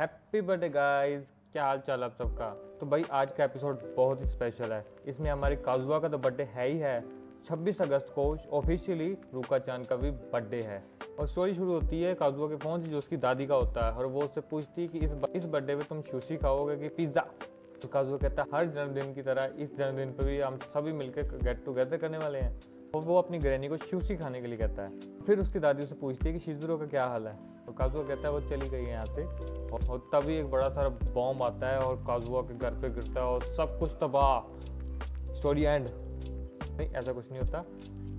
Happy birthday guys, क्या हाल चाल आप सबका। तो भाई आज का एपिसोड बहुत ही स्पेशल है। इसमें हमारे काजुआ का तो बर्थडे है ही है। 26 अगस्त को ऑफिशियली रूका चांद का भी बर्थडे है। और स्टोरी शुरू होती है काजुआ के फ़ोन से जो उसकी दादी का होता है, और वो उससे पूछती है कि इस बर्थडे पे तुम सुशी खाओगे कि पिज़्ज़ा। तो काजुआ कहता है हर जन्मदिन की तरह इस जन्मदिन पे भी हम सभी मिलकर गेट टुगेदर करने वाले हैं। और वो अपनी ग्रैनी को सुशी खाने के लिए कहता है। फिर उसकी दादी उससे पूछती है कि शिज़ुरो का क्या हाल है। तो काजुआ कहता है वो चली गई है यहाँ से। और तभी एक बड़ा सारा बॉम्ब आता है और काजुआ के घर पे गिरता है और सब कुछ तबाह। Story and. नहीं, ऐसा कुछ नहीं होता।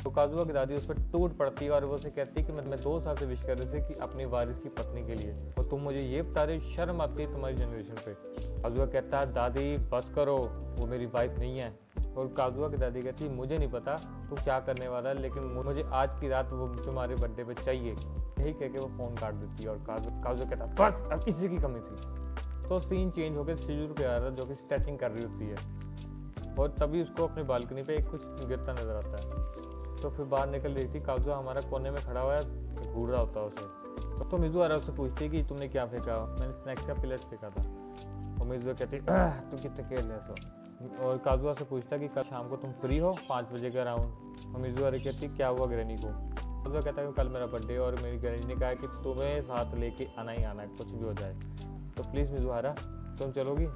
तो काजुआ की दादी उस पर टूट पड़ती है और वो उसे कहती है कि मैं 2 साल से विश कर रही थी कि अपनी वारिस की पत्नी के लिए, और तुम मुझे ये बता रही, शर्म आती है तुम्हारी जनरेशन पे। काजुआ कहता है दादी बस करो, वो मेरी वाइफ नहीं है। और काजुआ की दादी कहती है मुझे नहीं पता तू क्या करने वाला है, लेकिन मुझे आज की रात वो तुम्हारे बर्थडे पे चाहिए। यही कह के वो फ़ोन काट देती है और काजुआ कहता है बस अब इसी की कमी थी। तो सीन चेंज होकर शिजुर पे आ रहा है जो कि स्ट्रेचिंग कर रही होती है, और तभी उसको अपनी बालकनी पे एक कुछ गिरता नजर आता है। तो फिर बाहर निकल रही थी, काजुआ हमारा कोने में खड़ा हुआ है, घूर रहा होता है उसे। तो मिजुआरा उससे पूछती है कि तुमने क्या फेंका। मैंने स्नैक्स का प्लेट फेंका था। और मिजुआ कहती तू कितने खेल रहे सो। और काजुआ से पूछता कि कल शाम को तुम फ्री हो 5 बजे के अराउंड। और मिजुआरा कहती क्या हुआ ग्रैनी को। काजुआ कहता है कि कल मेरा बर्थडे और मेरी ग्रैनी ने कहा है कि तुम्हें साथ लेके आना ही आना है, कुछ भी हो जाए। तो प्लीज़ मिजुआरा तुम चलोगी।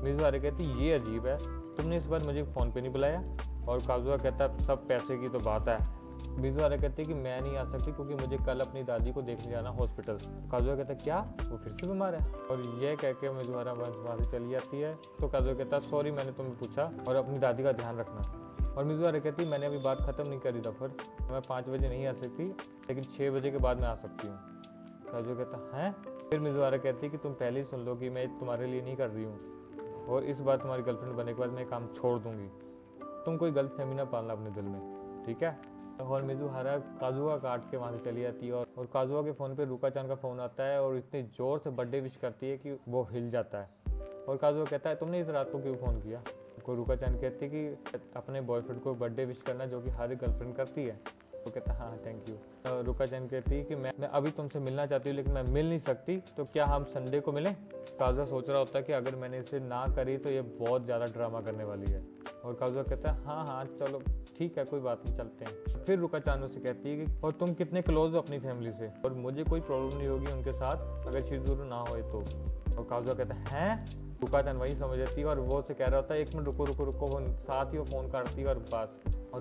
मिजुआरा कहती ये अजीब है, तुमने इस बार मुझे फ़ोन पे नहीं बुलाया। और काजुआ कहता है सब पैसे की तो बात है। मिजुआरा कहती है कि मैं नहीं आ सकती क्योंकि मुझे कल अपनी दादी को देखने जाना हॉस्पिटल। काजुआ कहता है क्या वो फिर से बीमार है। और ये कह के मिजुआरा वहाँ से चली जाती है। तो काजुआ कहता है सॉरी मैंने तुम्हें पूछा, और अपनी दादी का ध्यान रखना। और मिजुआरा कहती है मैंने अभी बात ख़त्म नहीं करी दफर, मैं 5 बजे नहीं आ सकती, लेकिन 6 बजे के बाद मैं आ सकती हूँ। काजुआ कहता है फिर मिजुआरा कहती है कि तुम पहले ही सुन लो कि मैं तुम्हारे लिए नहीं कर रही हूँ, और इस बार तुम्हारी गर्लफ्रेंड बनने के बाद मैं काम छोड़ दूंगी। तुम कोई गलत फहमी ना पालना अपने दिल में, ठीक है। और मिजुहारा काजुआ काट के वहाँ से चली जाती है, और काजुआ के फ़ोन पे रूका चांद का फ़ोन आता है और इतनी ज़ोर से बर्थडे विश करती है कि वो हिल जाता है। और काजुआ कहता है तुमने इस रात को क्यों फ़ोन किया। को रूका चांद कहती है कि अपने बॉयफ्रेंड को बर्थडे विश करना जो कि हर गर्लफ्रेंड करती है। तो कहता है हाँ थैंक यू। रूका चांद कहती है कि मैं अभी तुमसे मिलना चाहती हूँ लेकिन मैं मिल नहीं सकती, तो क्या हम संडे को मिलें। काजुआ सोच रहा होता है कि अगर मैंने इसे ना करी तो ये बहुत ज़्यादा ड्रामा करने वाली है। और काजुआ कहता है हाँ हाँ चलो ठीक है कोई बात नहीं चलते हैं। फिर रुका चांद से कहती है कि और तुम कितने क्लोज हो अपनी फैमिली से, और मुझे कोई प्रॉब्लम नहीं होगी उनके साथ अगर शिजुरो ना होए तो। और काजुआ कहता है हैं। रुका चांद वहीं समझ जाती है और वो उसे कह रहा होता है 1 मिनट रुको रुको रुको, वो साथ ही वो फ़ोन काटती है और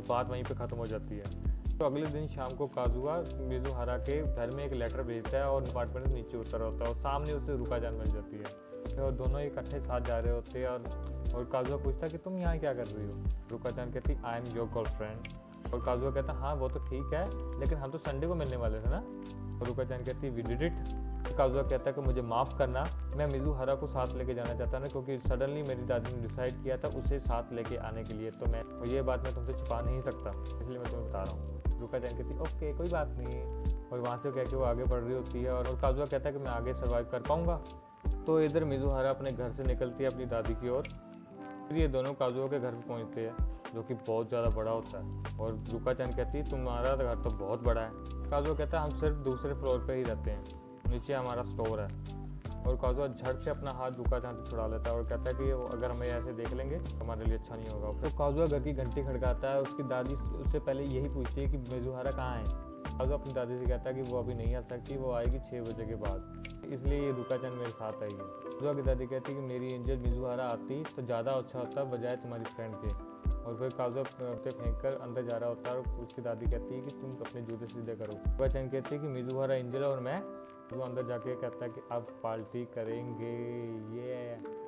बात वहीं पर ख़त्म हो जाती है। तो अगले दिन शाम को काजुआ मिजुहारा के घर में एक लेटर भेजता है और अपार्टमेंट से नीचे उतर होता है और सामने उसे रुका चांद मिल जाती है, और दोनों इकट्ठे साथ जा रहे होते हैं। और काजुआ पूछता है कि तुम यहाँ क्या कर रही हो। रुका चांद कहती आई एम योर गर्लफ्रेंड। और काजुआ कहता हाँ वो तो ठीक है, लेकिन हम तो संडे को मिलने वाले थे ना। और रुका चांद कहती वी डिड इट। काजुआ कहता है कि मुझे माफ़ करना, मैं मिजुहारा को साथ लेके जाना चाहता ना, क्योंकि सडनली मेरी दादी ने डिसाइड किया था उसे साथ लेके आने के लिए, तो मैं ये बात मैं तुमसे छुपा नहीं सकता, इसलिए मैं तुम्हें बता रहा हूँ। रुका चांद कहती ओके कोई बात नहीं। और वहाँ से कह के वो आगे बढ़ रही होती है, और काजुआ कहता है कि मैं आगे सर्वाइव कर पाऊँगा। तो इधर मिजुहारा अपने घर से निकलती है अपनी दादी की ओर। फिर ये दोनों काजुआ के घर पे पहुँचते हैं जो कि बहुत ज़्यादा बड़ा होता है। और रुका चांद कहती है तुम्हारा घर तो बहुत बड़ा है। काजुआ कहता है हम सिर्फ दूसरे फ्लोर पे ही रहते हैं, नीचे हमारा स्टोर है। और काजुआ झट से अपना हाथ रुका चांद से छुड़ा लेता है और कहता है कि अगर हमें ऐसे देख लेंगे तो हमारे लिए अच्छा नहीं होगा। फिर काजुआ घर की घंटी खड़काता है। उसकी दादी उससे पहले यही पूछती है कि मिजुहारा कहाँ है। काजुआ अपनी दादी से कहता है कि वो अभी नहीं आ सकती, वो आएगी 6 बजे के बाद, इसलिए ये रुका चांद मेरे साथ आएगी। काजुआ की दादी कहती है कि मेरी एंजल मिजुहारा आती तो ज़्यादा अच्छा होता बजाय तुम्हारी फ्रेंड के। और फिर काजुआ पे फेंक कर अंदर जा रहा होता है और उसकी दादी कहती है कि तुम अपने जूते सीधे करो। रुका चांद कहती है कि मिजुहारा एंजल और मैं। वो अंदर जाके कहता है कि अब पार्टी करेंगे ये,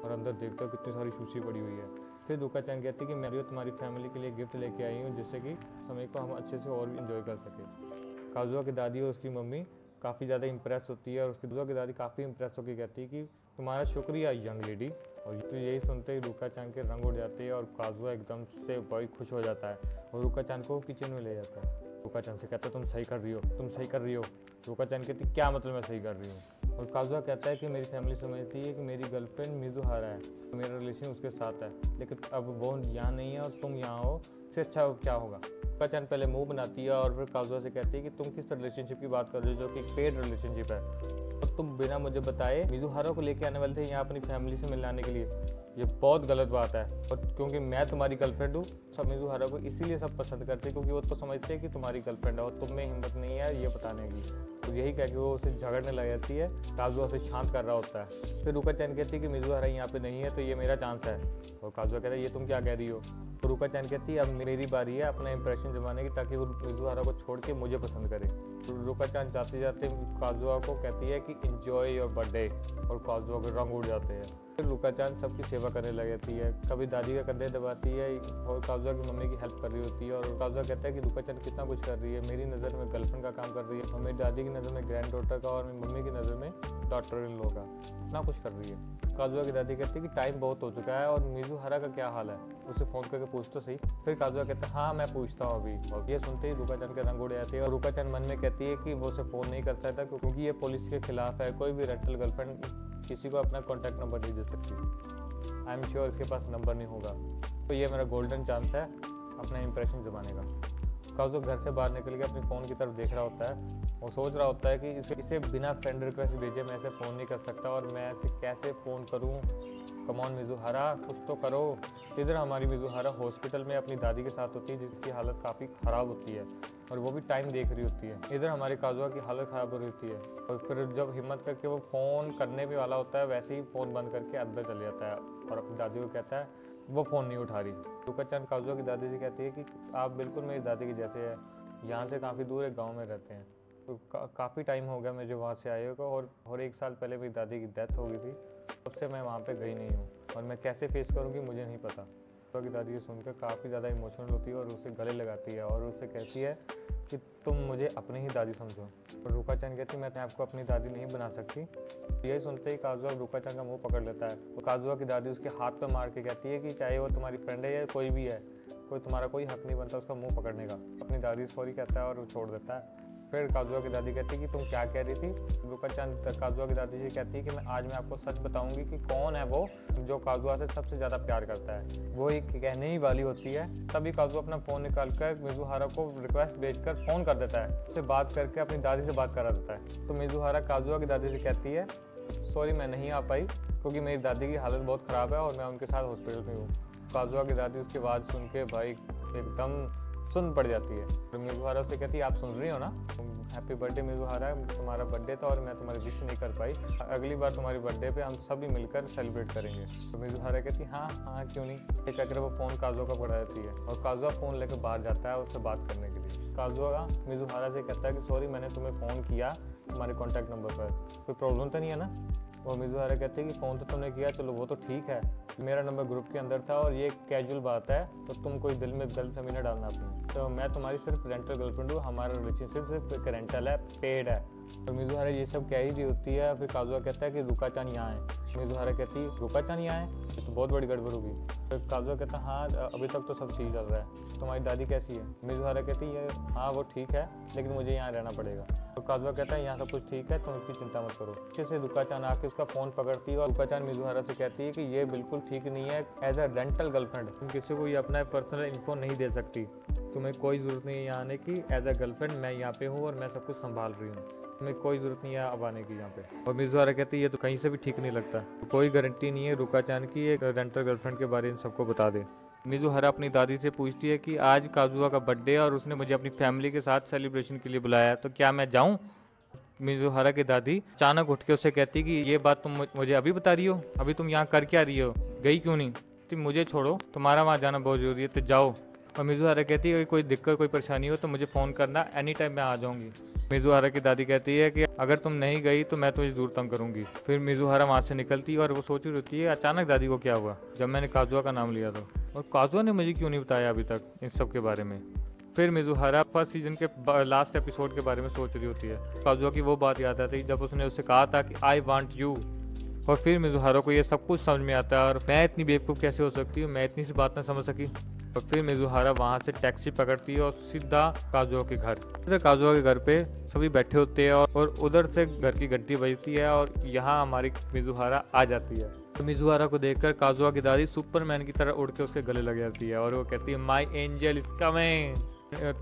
और अंदर देखते हो कितनी सारी सुशी पड़ी हुई है। फिर रुका चांद कहती है कि मैं तुम्हारी फैमिली के लिए गिफ्ट लेके आई हूँ जिससे कि समय को हम अच्छे से और भी इंजॉय कर सकें। काजुआ की दादी और उसकी मम्मी काफ़ी ज़्यादा इंप्रेस होती है, और उसकी काजुआ की दादी काफ़ी इंप्रेस होकर कहती है कि तुम्हारा शुक्रिया यंग लेडी। और तो यही सुनते ही रुका चांद के रंग उड़ जाते हैं और काजुआ एकदम से बहुत खुश हो जाता है और रुका चांद को किचन में ले जाता है। रुका चांद से कहता है तुम सही कर रही हो, तुम सही कर रही हो। रुका चांद कहती क्या मतलब मैं सही कर रही हूँ। और काजुआ कहता है कि मेरी फैमिली समझती है कि मेरी गर्लफ्रेंड मिजुहारा है, तो मेरा रिलेशन उसके साथ है, लेकिन अब वो यहाँ नहीं है और तुम यहाँ हो, इससे अच्छा क्या होगा। रुका चान पहले मुंह बनाती है और फिर काजुआ से कहती है कि तुम किस रिलेशनशिप की बात कर रहे हो जो कि पेड रिलेशनशिप है, और तुम बिना मुझे बताए मिजुहारा को लेके आने वाले थे यहाँ अपनी फैमिली से मिलाने के लिए। ये बहुत गलत बात है, और क्योंकि मैं तुम्हारी गर्लफ्रेंड हूँ, सब मिजुहारा को इसीलिए सब पसंद करते हैं क्योंकि वो तो समझते हैं कि तुम्हारी गर्लफ्रेंड है और तुम में हिम्मत नहीं है ये बताने की। तो यही कह के वो उसे झगड़ने लग जाती है, काजुआ से शांत कर रहा होता है। फिर रुका चान कहती है कि मिजुहारा यहाँ पे नहीं है तो ये मेरा चांस है, और काजुआ कहता है ये तुम क्या कह रही हो। तो रुका चान कहती है अब मेरी बारी है अपना इंप्रेशन जमाने की ताकि वो मिजुहारा को छोड़ के मुझे पसंद करे। तो रुका चान जाते जाते काजुआ को कहती है कि एंजॉय योर बर्थडे, और काजुआ के रंग उड़ जाते हैं। फिर रुका चान सबकी सेवा करने लग जाती है, कभी दादी का कंधे दबाती है और काजुआ की मम्मी की हेल्प कर रही होती है। और काजुआ कहता है कि रुका चान कितना कुछ कर रही है, मेरी नज़र में गर्लफ्रेंड का काम कर रही है, और मेरी दादी की नज़र में ग्रैंड डॉटर का, और मेरी मम्मी की नज़र में डॉटर इन लॉ का, इतना कुछ कर रही है। काजुआ की दादी कहती है कि टाइम बहुत हो चुका है और मिजुहारा का क्या हाल है, उसे फ़ोन करके पूछ तो सही। फिर काजुआ कहता है हाँ मैं पूछता हूँ अभी, और ये सुनते ही रुका चान के रंग उड़ जाते हैं। और रुका चान मन में कहती है कि वो उसे फ़ोन नहीं कर सकता क्योंकि ये पुलिस के खिलाफ है, कोई भी रेंटल गर्लफ्रेंड किसी को अपना कॉन्टैक्ट नंबर नहीं दे सकती। आई एम श्योर इसके पास नंबर नहीं होगा, तो ये मेरा गोल्डन चांस है अपना इंप्रेशन जमाने का। काजुआ घर से बाहर निकल के अपनी फ़ोन की तरफ देख रहा होता है, वो सोच रहा होता है कि इसे बिना फ्रेंड रिक्वेस्ट भेजे मैं ऐसे फ़ोन नहीं कर सकता, और मैं ऐसे कैसे फ़ोन करूं। कमॉन मिजुहारा कुछ तो करो। इधर हमारी मिजुहारा हॉस्पिटल में अपनी दादी के साथ होती है जिसकी हालत काफ़ी ख़राब होती है, और वो भी टाइम देख रही होती है। इधर हमारे काजुआ की हालत ख़राब हो रही होती है, और फिर जब हिम्मत करके वो फ़ोन करने भी वाला होता है वैसे ही फ़ोन बंद करके अंदर चले जाता है और अपनी दादी को कहता है वो फ़ोन नहीं उठा रही। रुका चान काजुआ की दादी से कहती है कि आप बिल्कुल मेरी दादी के जैसे हैं, यहाँ से काफ़ी दूर एक गाँव में रहते हैं, तो काफ़ी टाइम हो गया मुझे वहाँ से आए को, और 1 साल पहले मेरी दादी की डेथ हो गई थी, तब से मैं वहाँ पे गई नहीं हूँ, और मैं कैसे फेस करूँगी मुझे नहीं पता। तो की दादी ये सुनकर काफ़ी ज़्यादा इमोशनल होती है और उसे गले लगाती है और उससे कहती है कि तुम मुझे अपनी ही दादी समझो। और रुका चान कहती है मैं आपको अपनी दादी नहीं बना सकती। यही सुनते ही काजुआ रुका चान का मुँह पकड़ लेता है। तो काजुआ की दादी उसके हाथ पर मार के कहती है कि चाहे वो तुम्हारी फ्रेंड है या कोई भी है, कोई तुम्हारा कोई हक नहीं बनता उसका मुँह पकड़ने का। अपनी दादी सॉरी कहता है और वो छोड़ देता है। फिर काजुआ की दादी कहती है कि तुम क्या कह रही थी। रुका चान काजुआ की दादी से कहती है कि आज मैं आपको सच बताऊंगी कि कौन है वो जो काजुआ से सबसे ज़्यादा प्यार करता है। वो एक कहने ही वाली होती है, तभी काजुआ अपना फ़ोन निकाल कर मिजुहारा को रिक्वेस्ट भेजकर फ़ोन कर देता है, उससे बात करके अपनी दादी से बात करा देता है। तो मिजुहारा काजुआ की दादी से कहती है सॉरी मैं नहीं आ पाई क्योंकि मेरी दादी की हालत बहुत ख़राब है और मैं उनके साथ हॉस्पिटल में हूँ। काजुआ की दादी उसकी आवाज़ सुन के भाई एकदम सुन पड़ जाती है। तो मिजुहारा से कहती है आप सुन रही हो ना, हैप्पी बर्थडे मिजुहारा, तुम्हारा बर्थडे था और मैं तुम्हारी विश नहीं कर पाई, अगली बार तुम्हारी बर्थडे पे हम सभी मिलकर सेलिब्रेट करेंगे। तो मिजुहारा कहती है हाँ क्यों नहीं। एक कहकर वो फ़ोन काजुआ का पकड़ा देती है और काजुआ फ़ोन लेकर बाहर जाता है उससे बात करने के लिए। काजुआ मिजुहारा से कहता है कि सॉरी मैंने तुम्हें फ़ोन किया तुम्हारे कॉन्टैक्ट नंबर पर, कोई प्रॉब्लम तो नहीं है ना। और मिजुहारा कहते हैं कि फ़ोन तो तुमने किया, चलो वो तो ठीक है, मेरा नंबर ग्रुप के अंदर था और ये एक कैजुअल बात है तो तुम कोई दिल में गलतफहमी न डालना अपनी। तो मैं तुम्हारी सिर्फ रेंटल गर्लफ्रेंड हूँ, हमारा रिलेशनशिप सिर्फ रेंटल है, पेड है। और मिजुहारा ये सब कह ही रही होती है। फिर काजुआ कहता है कि रुका चान यहाँ है। मिजुहारा कहती है रुका चान यहाँ है, ये तो बहुत बड़ी गड़बड़ होगी। फिर काजुआ कहता है हाँ अभी तक तो सब ठीक चल रहा है, तुम्हारी दादी कैसी है। मिजुहारा कहती है हाँ वो ठीक है लेकिन मुझे यहाँ रहना पड़ेगा। तो काजुआ कहता है यहाँ सब कुछ ठीक है तुम इसकी चिंता मत करो। अच्छे से रुका चान आके उसका फ़ोन पकड़ती है और रुका चान मिजुहारा से कहती है कि ये बिल्कुल ठीक नहीं है, एज अ रेंटल गर्लफ्रेंड तुम किसी को ये अपना पर्सनल इन्फो नहीं दे सकती, तुम्हें कोई ज़रूरत नहीं है यहाँ आने की, एज अ गर्लफ्रेंड मैं यहाँ पे हूँ और मैं सब कुछ संभाल रही हूँ, तुम्हें कोई ज़रूरत नहीं है अब आने की यहाँ पे। और मिजुहारा कहती है ये तो कहीं से भी ठीक नहीं लगता, कोई गारंटी नहीं है रुका चान की एक रेंटल गर्लफ्रेंड के बारे में सबको बता दे। मिजुहारा अपनी दादी से पूछती है कि आज काजुआ का बर्थडे है और उसने मुझे अपनी फैमिली के साथ सेलिब्रेशन के लिए बुलाया है तो क्या मैं जाऊँ। मिजुहारा की दादी अचानक उठ के उससे कहती कि ये बात तुम मुझे अभी बता रही हो, अभी तुम यहाँ कर क्या रही हो, गई क्यों नहीं। तुम मुझे छोड़ो, तुम्हारा वहाँ जाना बहुत ज़रूरी है तो जाओ। और मिजुहारा कहती है कोई दिक्कत कोई परेशानी हो तो मुझे फ़ोन करना, एनी टाइम मैं आ जाऊँगी। मिजुहारा की दादी कहती है कि अगर तुम नहीं गई तो मैं तुझे ज़रूर तंग करूँगी। फिर मिजुहारा वहाँ से निकलती है और वो सोच रही होती है अचानक दादी को क्या हुआ जब मैंने काजुआ का नाम लिया था, और काजुआ ने मुझे क्यों नहीं बताया अभी तक इन सब के बारे में। फिर मिजुहारा फर्स्ट सीजन के लास्ट एपिसोड के बारे में सोच रही होती है। काजुआ की वो बात याद आती है जब उसने उससे कहा था कि आई वांट यू, और फिर मिजुहारा को ये सब कुछ समझ में आता है और मैं इतनी बेवकूफ़ कैसे हो सकती हूँ, मैं इतनी सी बात ना समझ सकी। और फिर मिजुहारा वहाँ से टैक्सी पकड़ती है और सीधा काजुओ के घर। काजुओ के घर पे सभी बैठे होते हैं और उधर से घर की घंटी बजती है और यहाँ हमारी मिजुहारा आ जाती है। तो मिजुहारा को देखकर काजुआ की दादी सुपरमैन की तरह उड़ के उसके गले लग जाती है और वो कहती है माई एंजल इज कमिंग।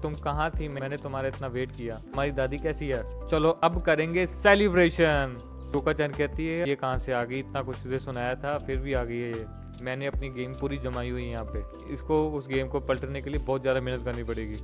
तुम कहाँ थी, मैंने तुम्हारा इतना वेट किया। हमारी दादी कैसी है, चलो अब करेंगे सेलिब्रेशन। रुका-चान कहती है ये कहाँ से आ गई, इतना कुछ तुझे सुनाया था फिर भी आ गई है ये। मैंने अपनी गेम पूरी जमाई हुई है यहाँ पे, इसको उस गेम को पलटने के लिए बहुत ज़्यादा मेहनत करनी पड़ेगी।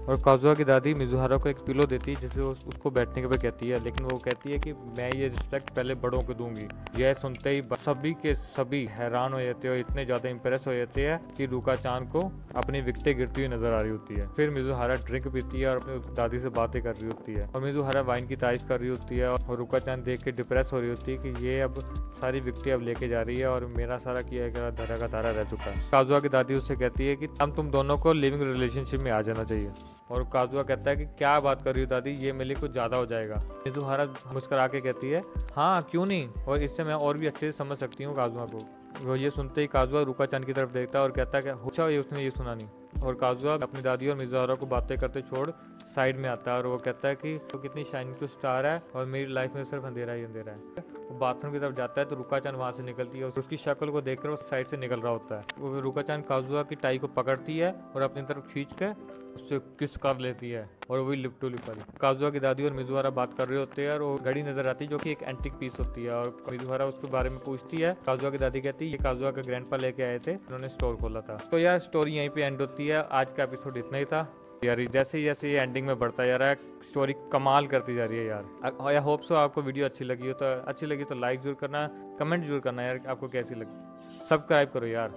और काजुआ की दादी मिजुहारा को एक पिलो देती है जिसे उसको बैठने के पे कहती है, लेकिन वो कहती है कि मैं ये रिस्पेक्ट पहले बड़ों को दूंगी। यह सुनते ही सभी के सभी हैरान हो जाते हैं और इतने ज़्यादा इंप्रेस हो जाते हैं कि रुका-चान को अपनी विकटें गिरती हुई नजर आ रही होती है। फिर मिजुहारा ड्रिंक पीती है और अपनी दादी से बातें कर रही होती है और मिजुहारा वाइन की तारीफ कर रही होती है और रुका-चान देख के डिप्रेस हो रही होती है कि ये अब सारी विकटें अब लेके जा रही है और मेरा सारा किया गया धरा का धारा रह चुका है। काजुआ की दादी उससे कहती है कि हम तुम दोनों को लिविंग रिलेशनशिप में आ जाना चाहिए। और काजुआ कहता है कि क्या बात कर रही हो दादी, ये मेरे लिए कुछ ज़्यादा हो जाएगा। मिजुहारा मुस्कुरा के कहती है हाँ क्यों नहीं, और इससे मैं और भी अच्छे से समझ सकती हूँ काजुआ को। वो ये सुनते ही काजुआ रुका-चान की तरफ देखता है और कहता है कि अच्छा ये उसने ये सुना नहीं। और काजुआ अपनी दादी और मिजुहारा को बातें करते छोड़ साइड में आता है और वो कहता है कि वो कितनी शाइनिंग टू स्टार है और मेरी लाइफ में सिर्फ अंधेरा ही अंधेरा है। वो बाथरूम की तरफ जाता है तो रुका-चान वहाँ से निकलती है और उसकी शक्ल को देखकर वो साइड से निकल रहा होता है। वो रुका-चान काजुआ की टाई को पकड़ती है और अपनी तरफ खींच के उससे किस कर लेती है और वही लिप टू लिप वाली। काजुआ की दादी और मिजुहारा बात कर रहे होते हैं और वो घड़ी नजर आती है जो कि एक एंटिक पीस होती है और मिजुहारा उसके बारे में पूछती है। काजुआ की दादी कहती है ये काजुआ का ग्रैंडपा लेके आए थे, उन्होंने स्टोर खोला था। तो यार स्टोरी यहीं पे एंड होती है। आज का एपिसोड इतना ही था यार। जैसे जैसे ये एंडिंग में बढ़ता जा रहा है स्टोरी कमाल करती जा रही है यार। आई होप सो आपको वीडियो अच्छी लगी हो तो लाइक जरूर करना, कमेंट जरूर करना यार आपको कैसी लगी। सब्सक्राइब करो यार।